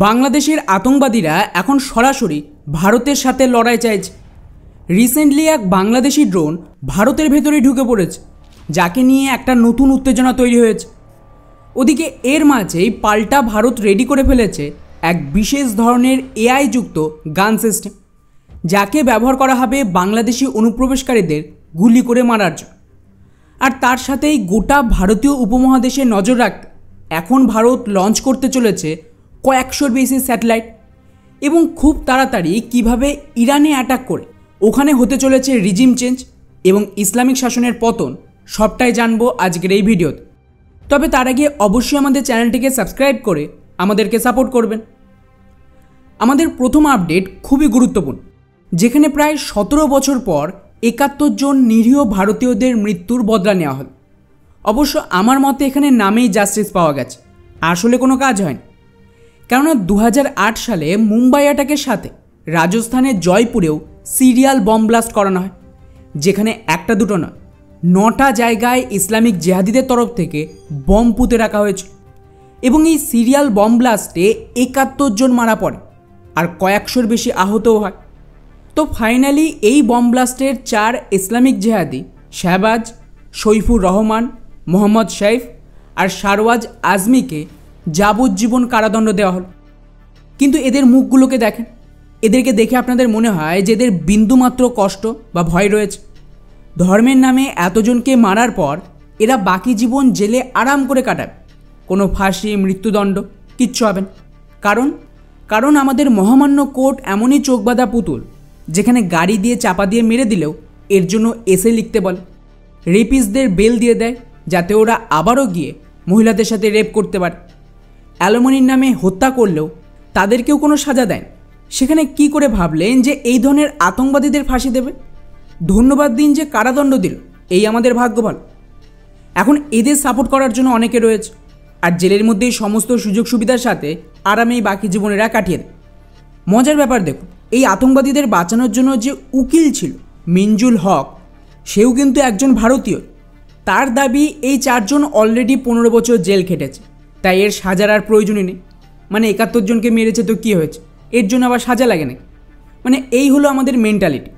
বাংলাদেশের আতঙ্কবাদীরা এখন সরাসরি ভারতের সাথে লড়াই চাইছে। রিসেন্টলি এক বাংলাদেশি ড্রোন ভারতের ভেতরে ঢুকে পড়েছে, যাকে নিয়ে একটা নতুন উত্তেজনা তৈরি হয়েছে। ওদিকে এর মাঝেই পাল্টা ভারত রেডি করে ফেলেছে এক বিশেষ ধরনের এআই যুক্ত গান সিস্টেম, যাকে ব্যবহার করা হবে বাংলাদেশি অনুপ্রবেশকারীদের গুলি করে মারার জন্য। আর তার সাথেই গোটা ভারতীয় উপমহাদেশে নজর রাখতে এখন ভারত লঞ্চ করতে চলেছে কয়েকশোর বেশি স্যাটেলাইট, এবং খুব তাড়াতাড়ি কিভাবে ইরানে অ্যাটাক করে ওখানে হতে চলেছে রিজিম চেঞ্জ এবং ইসলামিক শাসনের পতন, সবটাই জানবো আজকের এই ভিডিওতে। তবে তার আগে অবশ্যই আমাদের চ্যানেলটিকে সাবস্ক্রাইব করে আমাদেরকে সাপোর্ট করবেন। আমাদের প্রথম আপডেট খুবই গুরুত্বপূর্ণ, যেখানে প্রায় 17 বছর পর 71 জন নিরীহ ভারতীয়দের মৃত্যুর বদলা নেওয়া হল। অবশ্য আমার মতে এখানে নামেই জাস্টিস পাওয়া গেছে, আসলে কোনো কাজ হয়নি। কেননা 2008 সালে মুম্বাই অ্যাটাকের সাথে রাজস্থানের জয়পুরেও সিরিয়াল বম ব্লাস্ট করানো হয়, যেখানে একটা দুটো নয় 9টা জায়গায় ইসলামিক জেহাদিদের তরফ থেকে বম পুঁতে রাখা হয়েছিল, এবং এই সিরিয়াল বম ব্লাস্টে 71 জন মারা পড়ে আর কয়েকশোর বেশি আহতও হয়। তো ফাইনালি এই বম ব্লাস্টের 4 ইসলামিক জেহাদি শাহবাজ, সৈফুর রহমান, মোহাম্মদ শৈফ আর শারওয়াজ আজমিকে যাবজ্জীবন কারাদণ্ড দেওয়া হলো। কিন্তু এদের মুখগুলোকে দেখেন, এদেরকে দেখে আপনাদের মনে হয় যে এদের বিন্দুমাত্র কষ্ট বা ভয় রয়েছে। ধর্মের নামে এতজনকে মারার পর এরা বাকি জীবন জেলে আরাম করে কাটাবে, কোনো ফাঁসি, মৃত্যুদণ্ড কিচ্ছু হবে না। কারণ আমাদের মহামান্য কোর্ট এমনই চোখবাঁধা পুতুল, যেখানে গাড়ি দিয়ে চাপা দিয়ে মেরে দিলেও এর জন্য এসে লিখতে বলে। রেপিস্টদের বেল দিয়ে দেয়, যাতে ওরা আবারও গিয়ে মহিলাদের সাথে রেপ করতে পারে। অ্যালুমিনির নামে হত্যা করলেও তাদেরকেও কোনো সাজা দেয়। সেখানে কি করে ভাবলেন যে এই ধরনের আতঙ্কবাদীদের ফাঁসি দেবে? ধন্যবাদ দিন যে কারাদণ্ড দিল, এই আমাদের ভাগ্য ভালো। এখন এদের সাপোর্ট করার জন্য অনেকে রয়েছে, আর জেলের মধ্যেই সমস্ত সুযোগ সুবিধার সাথে আরামেই বাকি জীবনেরা কাটিয়ে দেয়। মজার ব্যাপার দেখুন, এই আতঙ্কবাদীদের বাঁচানোর জন্য যে উকিল ছিল মিনজুল হক, সেও কিন্তু একজন ভারতীয়। তার দাবি এই 4 জন অলরেডি 15 বছর জেল খেটেছে, তাই এর সাজার আর প্রয়োজনই নেই। মানে 71 জনকে মেরেছে তো কী হয়েছে, এর জন্য আবার সাজা লাগে নাকি? মানে এই হলো আমাদের মেন্টালিটি।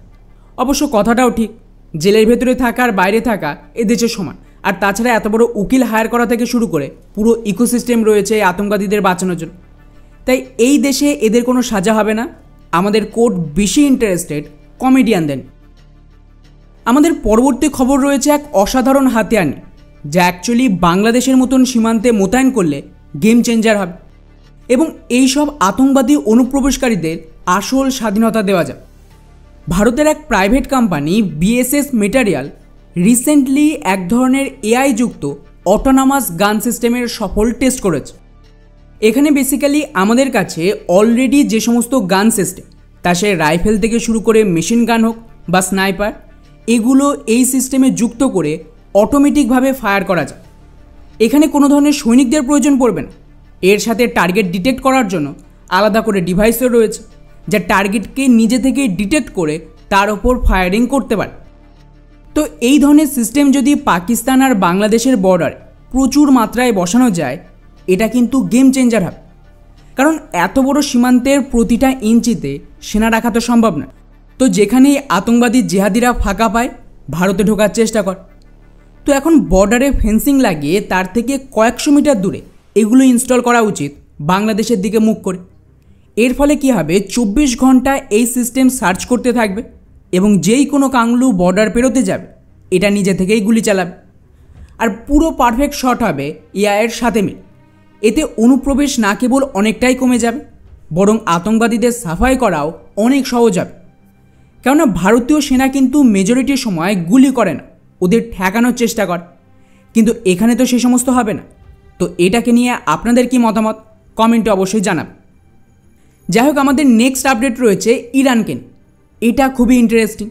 অবশ্য কথাটাও ঠিক, জেলের ভেতরে থাকা আর বাইরে থাকা এ দেশের সমান। আর তাছাড়া এত বড় উকিল হায়ার করা থেকে শুরু করে পুরো ইকোসিস্টেম রয়েছে এই আতঙ্কবাদীদের বাঁচানোর জন্য। তাই এই দেশে এদের কোনো সাজা হবে না। আমাদের কোর্ট বেশি ইন্টারেস্টেড কমেডিয়ানদের। আমাদের পরবর্তী খবর রয়েছে এক অসাধারণ হাতিয়ার নিয়ে, যা অ্যাকচুয়ালি বাংলাদেশের মতন সীমান্তে মোতায়েন করলে গেম চেঞ্জার হবে, এবং এই সব আতঙ্কবাদী অনুপ্রবেশকারীদের আসল স্বাধীনতা দেওয়া যাবে। ভারতের এক private company BSS material recently এক ধরনের এআই যুক্ত অটোনমাস গান সিস্টেমের সফল টেস্ট করেছে। এখানে বেসিক্যালি আমাদের কাছে অলরেডি যে সমস্ত গান সিস্টেম, তা সে রাইফেল থেকে শুরু করে মেশিন গান হোক বা স্নাইপার, এগুলো এই সিস্টেমে যুক্ত করে অটোমেটিকভাবে ফায়ার করা যায়। এখানে কোনো ধরনের সৈনিকদের প্রয়োজন পড়বে না। এর সাথে টার্গেট ডিটেক্ট করার জন্য আলাদা করে ডিভাইসও রয়েছে, যা টার্গেটকে নিজে থেকে ডিটেক্ট করে তার ওপর ফায়ারিং করতে পারে। তো এই ধরনের সিস্টেম যদি পাকিস্তান আর বাংলাদেশের বর্ডারে প্রচুর মাত্রায় বসানো যায়, এটা কিন্তু গেম চেঞ্জার হবে। কারণ এত বড় সীমান্তের প্রতিটা ইঞ্চিতে সেনা রাখা তো সম্ভব না। তো যেখানেই আতঙ্কবাদী জেহাদিরা ফাঁকা পায়, ভারতে ঢোকার চেষ্টা কর। তো এখন বর্ডারে ফেন্সিং লাগিয়ে তার থেকে কয়েকশো মিটার দূরে এগুলো ইনস্টল করা উচিত বাংলাদেশের দিকে মুখ করে। এর ফলে কি হবে, 24 ঘন্টা এই সিস্টেম সার্চ করতে থাকবে, এবং যেই কোনো কাংলু বর্ডার পেরোতে যাবে এটা নিজে থেকেই গুলি চালাবে। আর পুরো পারফেক্ট শট হবে এআইয়ের সাথে মিল। এতে অনুপ্রবেশ না কেবল অনেকটাই কমে যাবে, বরং আতঙ্কবাদীদের সাফাই করাও অনেক সহজ হবে। কেননা ভারতীয় সেনা কিন্তু মেজরিটির সময় গুলি করে না, ওদের ঠেকানোর চেষ্টা করে। কিন্তু এখানে তো সে সমস্ত হবে না। তো এটাকে নিয়ে আপনাদের কি মতামত কমেন্টে অবশ্যই জানাবেন। যাই হোক, আমাদের নেক্সট আপডেট রয়েছে ইরানকে। এটা খুবই ইন্টারেস্টিং,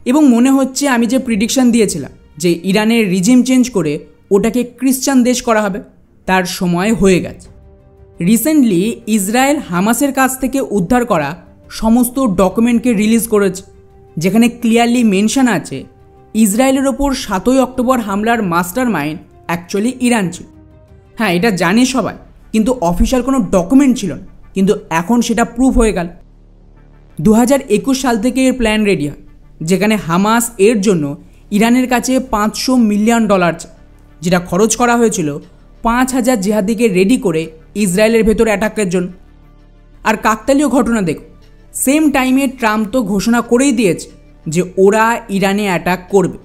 এবং মনে হচ্ছে আমি যে প্রিডিকশান দিয়েছিলাম যে ইরানের রিজিম চেঞ্জ করে ওটাকে খ্রিস্টান দেশ করা হবে, তার সময় হয়ে গেছে। রিসেন্টলি ইসরায়েল হামাসের কাছ থেকে উদ্ধার করা সমস্ত ডকুমেন্টকে রিলিজ করেছে, যেখানে ক্লিয়ারলি মেনশন আছে ইসরায়েলের ওপর 7ই অক্টোবর হামলার মাস্টার মাইন্ড অ্যাকচুয়ালি ইরান ছিল। হ্যাঁ, এটা জানে সবাই, কিন্তু অফিশিয়াল কোনো ডকুমেন্ট ছিল না। কিন্তু এখন সেটা প্রুফ হয়ে গেল। 2021 সাল থেকে এর প্ল্যান রেডি হয়, যেখানে হামাস এর জন্য ইরানের কাছে $500 মিলিয়ন, যেটা খরচ করা হয়েছিল 5000 জেহাদিকে রেডি করে ইসরায়েলের ভেতর অ্যাটাকের জন্য। আর কাকতালীয় ঘটনা দেখো, সেম টাইমে ট্রাম্প তো ঘোষণা করেই দিয়েছে যে ওরা ইরানে অ্যাটাক করবে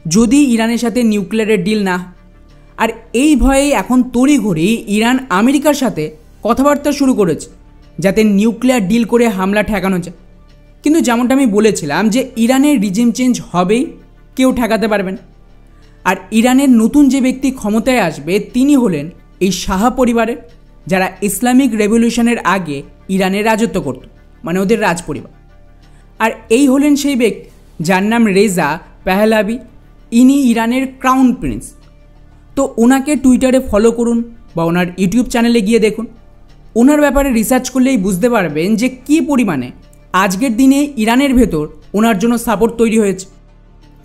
যদি ইরানের সাথে নিউক্লিয়ারের ডিল না। আর এই ভয়েই এখন তড়িঘড়ি ইরান আমেরিকার সাথে কথাবার্তা শুরু করেছে যাতে নিউক্লিয়ার ডিল করে হামলা ঠেকানো যায়। কিন্তু যেমনটা আমি বলেছিলাম যে ইরানের রিজিম চেঞ্জ হবেই, কেউ ঠেকাতে পারবেন। আর ইরানের নতুন যে ব্যক্তি ক্ষমতায় আসবে তিনি হলেন এই শাহ পরিবারের, যারা ইসলামিক রেভলিউশনের আগে ইরানে রাজত্ব করত, মানে ওদের রাজ পরিবার। আর এই হলেন সেই ব্যক্তি যার নাম রেজা পেহলাভি। ইনি ইরানের ক্রাউন প্রিন্স। তো ওনাকে টুইটারে ফলো করুন বা ওনার ইউটিউব চ্যানেলে গিয়ে দেখুন। ওনার ব্যাপারে রিসার্চ করলেই বুঝতে পারবেন যে কী পরিমাণে আজকের দিনে ইরানের ভেতর ওনার জন্য সাপোর্ট তৈরি হয়েছে।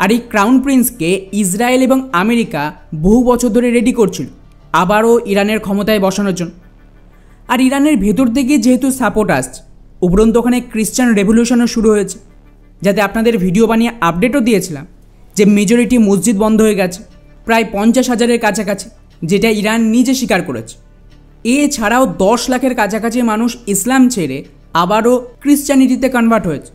আর এই ক্রাউন প্রিন্সকে ইসরায়েল এবং আমেরিকা বহু বছর ধরে রেডি করছিল আবারও ইরানের ক্ষমতায় বসানোর জন্য। আর ইরানের ভেতর থেকে যেহেতু সাপোর্ট আসছে, উপরন্তু ওখানে ক্রিশ্চান রেভলিউশনও শুরু হয়েছে, যাতে আপনাদের ভিডিও বানিয়ে আপডেটও দিয়েছিলাম যে মেজরিটি মসজিদ বন্ধ হয়ে গেছে, প্রায় 50,000-এর কাছাকাছি, যেটা ইরান নিজে স্বীকার করেছে। এছাড়াও 10 লাখের কাছাকাছি মানুষ ইসলাম ছেড়ে আবারও ক্রিশ্চানিটিতে কনভার্ট হয়েছে।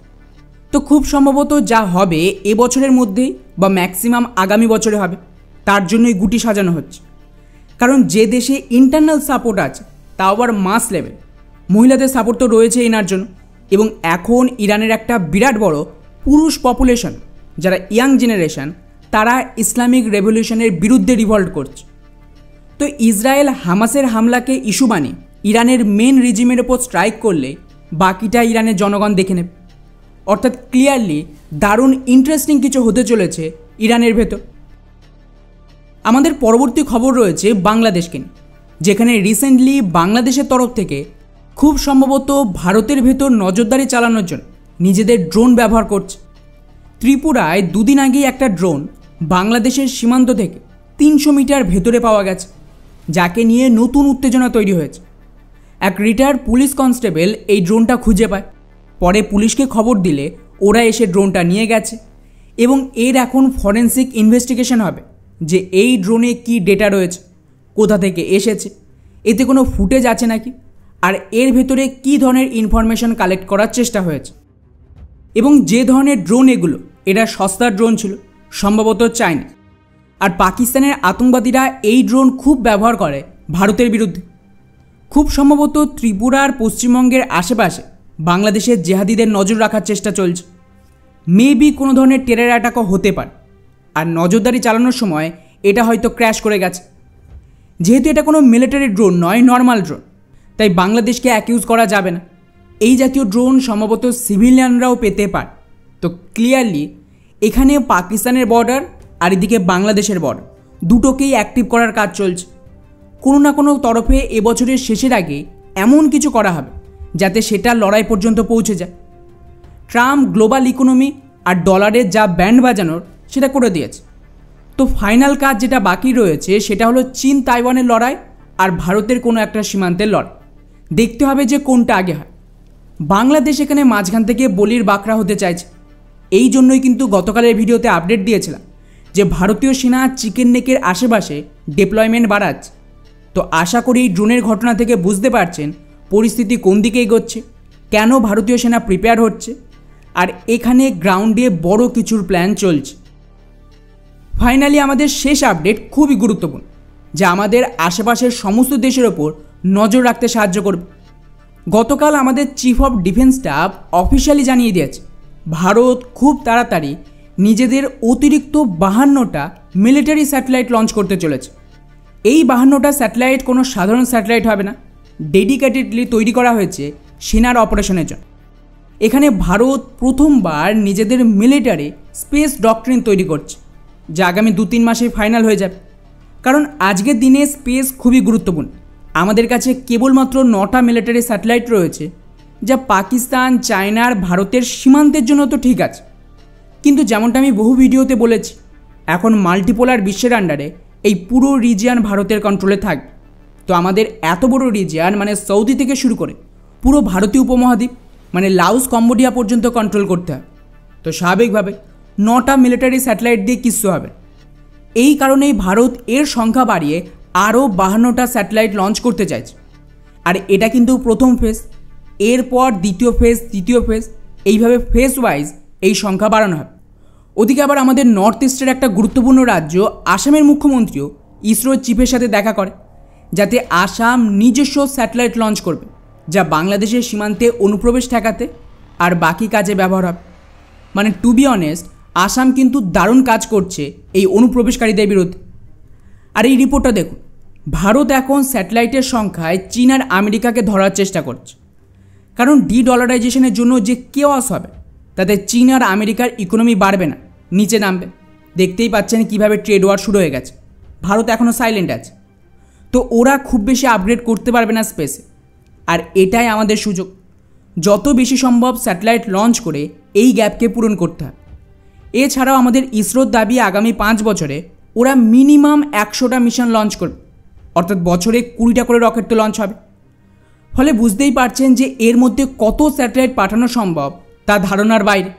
তো খুব সম্ভবত যা হবে এবছরের মধ্যেই বা ম্যাক্সিমাম আগামী বছরে হবে, তার জন্যই গুটি সাজানো হচ্ছে। কারণ যে দেশে ইন্টারনাল সাপোর্ট আছে তাও আবার মাস লেভেল, মহিলাদের সাপোর্ট তো রয়েছে এনার জন্য। এবং এখন ইরানের একটা বিরাট বড় পুরুষ পপুলেশন, যারা ইয়াং জেনারেশন, তারা ইসলামিক রেভলিউশনের বিরুদ্ধে রিভল্ট করছে। তো ইসরায়েল হামাসের হামলাকে ইস্যু বানিয়ে ইরানের মেন রিজিমের ওপর স্ট্রাইক করলে বাকিটা ইরানের জনগণ দেখে নেবে। অর্থাৎ ক্লিয়ারলি দারুণ ইন্টারেস্টিং কিছু হতে চলেছে ইরানের ভেতর। আমাদের পরবর্তী খবর রয়েছে বাংলাদেশকে নিয়ে, যেখানে রিসেন্টলি বাংলাদেশের তরফ থেকে খুব সম্ভবত ভারতের ভেতর নজরদারি চালানোর জন্য নিজেদের ড্রোন ব্যবহার করছে। ত্রিপুরায় দুদিন আগেই একটা ড্রোন বাংলাদেশের সীমান্ত থেকে 300 মিটার ভেতরে পাওয়া গেছে, যাকে নিয়ে নতুন উত্তেজনা তৈরি হয়েছে। এক রিটায়ার্ড পুলিশ কনস্টেবল এই ড্রোনটা খুঁজে পায়, পরে পুলিশকে খবর দিলে ওরা এসে ড্রোনটা নিয়ে গেছে এবং এর এখন ফরেন্সিক ইনভেস্টিগেশন হবে যে এই ড্রোনে কি ডেটা রয়েছে, কোথা থেকে এসেছে, এতে কোনো ফুটেজ আছে নাকি, আর এর ভেতরে কী ধরনের ইনফরমেশন কালেক্ট করার চেষ্টা হয়েছে। এবং যে ধরনের ড্রোন এগুলো, এটা সস্তার ড্রোন ছিল, সম্ভবত চায়না। আর পাকিস্তানের আতঙ্কবাদীরা এই ড্রোন খুব ব্যবহার করে ভারতের বিরুদ্ধে। খুব সম্ভবত ত্রিপুরার পশ্চিমবঙ্গের আশেপাশে বাংলাদেশের জেহাদিদের নজর রাখার চেষ্টা চলছে। মেবি কোনো ধরনের টেরর অ্যাটাকও হতে পারে। আর নজরদারি চালানোর সময় এটা হয়তো ক্র্যাশ করে গেছে। যেহেতু এটা কোনো মিলিটারি ড্রোন নয়, নর্মাল ড্রোন, তাই বাংলাদেশকে অ্যাকিউজ করা যাবে না। এই জাতীয় ড্রোন সম্ভবত সিভিলিয়ানরাও পেতে পারে। তো ক্লিয়ারলি এখানে পাকিস্তানের বর্ডার আর এদিকে বাংলাদেশের বর্ডার দুটোকেই অ্যাক্টিভ করার কাজ চলছে। কোনো না কোনো তরফে এবছরের শেষের আগে এমন কিছু করা হবে যাতে সেটা লড়াই পর্যন্ত পৌঁছে যায়। ট্রাম্প গ্লোবাল ইকোনমি আর ডলারের যা ব্যান্ড বাজানোর সেটা করে দিয়েছে। তো ফাইনাল কাজ যেটা বাকি রয়েছে সেটা হলো চীন তাইওয়ানের লড়াই আর ভারতের কোনো একটা সীমান্তের লড়াই। দেখতে হবে যে কোনটা আগে হয়। বাংলাদেশ এখানে মাঝখান থেকে বলির বাকরা হতে চাইছে। এই জন্যই কিন্তু গতকালের ভিডিওতে আপডেট দিয়েছিলাম যে ভারতীয় সেনা চিকেন নেকের আশেপাশে ডিপ্লয়মেন্ট বাড়াচ্ছে। তো আশা করি এই ড্রোনের ঘটনা থেকে বুঝতে পারছেন পরিস্থিতি কোন দিকে এগোচ্ছে, কেন ভারতীয় সেনা প্রিপেয়ার হচ্ছে, আর এখানে গ্রাউন্ডে বড় কিছুর প্ল্যান চলছে। ফাইনালি আমাদের শেষ আপডেট খুবই গুরুত্বপূর্ণ, যা আমাদের আশেপাশের সমস্ত দেশের ওপর নজর রাখতে সাহায্য করবে। গতকাল আমাদের chief of defence staff officially জানিয়ে দিয়েছে ভারত খুব তাড়াতাড়ি নিজেদের অতিরিক্ত 52টা মিলিটারি স্যাটেলাইট লঞ্চ করতে চলেছে। এই 52টা স্যাটেলাইট কোনো সাধারণ স্যাটেলাইট হবে না, ডেডিকেটেডলি তৈরি করা হয়েছে সেনার অপারেশনের জন্য। এখানে ভারত প্রথমবার নিজেদের মিলিটারি স্পেস ডক্ট্রিন তৈরি করছে, যা আগামী 2-3 মাসে ফাইনাল হয়ে যাবে। কারণ আজকের দিনে স্পেস খুবই গুরুত্বপূর্ণ। আমাদের কাছে কেবলমাত্র 9টা মিলিটারি স্যাটেলাইট রয়েছে, যা পাকিস্তান, চায়নার, ভারতের সীমান্তের জন্য তো ঠিক আছে, কিন্তু যেমনটা আমি বহু ভিডিওতে বলেছি, এখন মাল্টিপোলার বিশ্বের আন্ডারে এই পুরো রিজিয়ান ভারতের কন্ট্রোলে থাকবে। তো আমাদের এত বড় রিজিয়ান, মানে সৌদি থেকে শুরু করে পুরো ভারতীয় উপমহাদ্বীপ মানে লাওস কম্বোডিয়া পর্যন্ত কন্ট্রোল করতে হবে। তো স্বাভাবিকভাবে 9টা মিলিটারি স্যাটেলাইট দিয়ে কিচ্ছু হবে। এই কারণেই ভারত এর সংখ্যা বাড়িয়ে আরও 52টা স্যাটেলাইট লঞ্চ করতে চাইছে। আর এটা কিন্তু প্রথম ফেজ, এরপর দ্বিতীয় ফেজ, তৃতীয় ফেজ, এইভাবে ফেজ ওয়াইজ এই সংখ্যা বাড়ানো হবে। ওদিকে আবার আমাদের নর্থ ইস্টের একটা গুরুত্বপূর্ণ রাজ্য আসামের মুখ্যমন্ত্রীও ইসরোর চিফের সাথে দেখা করে, যাতে আসাম নিজস্ব স্যাটেলাইট লঞ্চ করবে, যা বাংলাদেশের সীমান্তে অনুপ্রবেশ ঠেকাতে আর বাকি কাজে ব্যবহার হবে। মানে টু বি অনেস্ট, আসাম কিন্তু দারুণ কাজ করছে এই অনুপ্রবেশকারীদের বিরুদ্ধে। আর এই রিপোর্টটা দেখুন, ভারত এখন স্যাটেলাইটের সংখ্যায় চীন আর আমেরিকাকে ধরার চেষ্টা করছে, কারণ ডলারাইজেশনের জন্য যে কেওয়াস হবে তাতে চীন আর আমেরিকার ইকোনমি বাড়বে না, নিচে নামবে। দেখতেই পাচ্ছেন কীভাবে ট্রেড ওয়ার শুরু হয়ে গেছে। ভারত এখনও সাইলেন্ট আছে, তো ওরা খুব বেশি আপগ্রেড করতে পারবে না স্পেসে। আর এটাই আমাদের সুযোগ, যত বেশি সম্ভব স্যাটেলাইট লঞ্চ করে এই গ্যাপকে পূরণ করতে হবে। এছাড়াও আমাদের ইসরোর দাবি আগামী 5 বছরে ওরা মিনিমাম 100টা মিশন লঞ্চ করবে, অর্থাৎ বছরে 20টা করে রকেট তো লঞ্চ হবে। ফলে বুঝতেই পারছেন যে এর মধ্যে কত স্যাটেলাইট পাঠানো সম্ভব তা ধারণার বাইরে।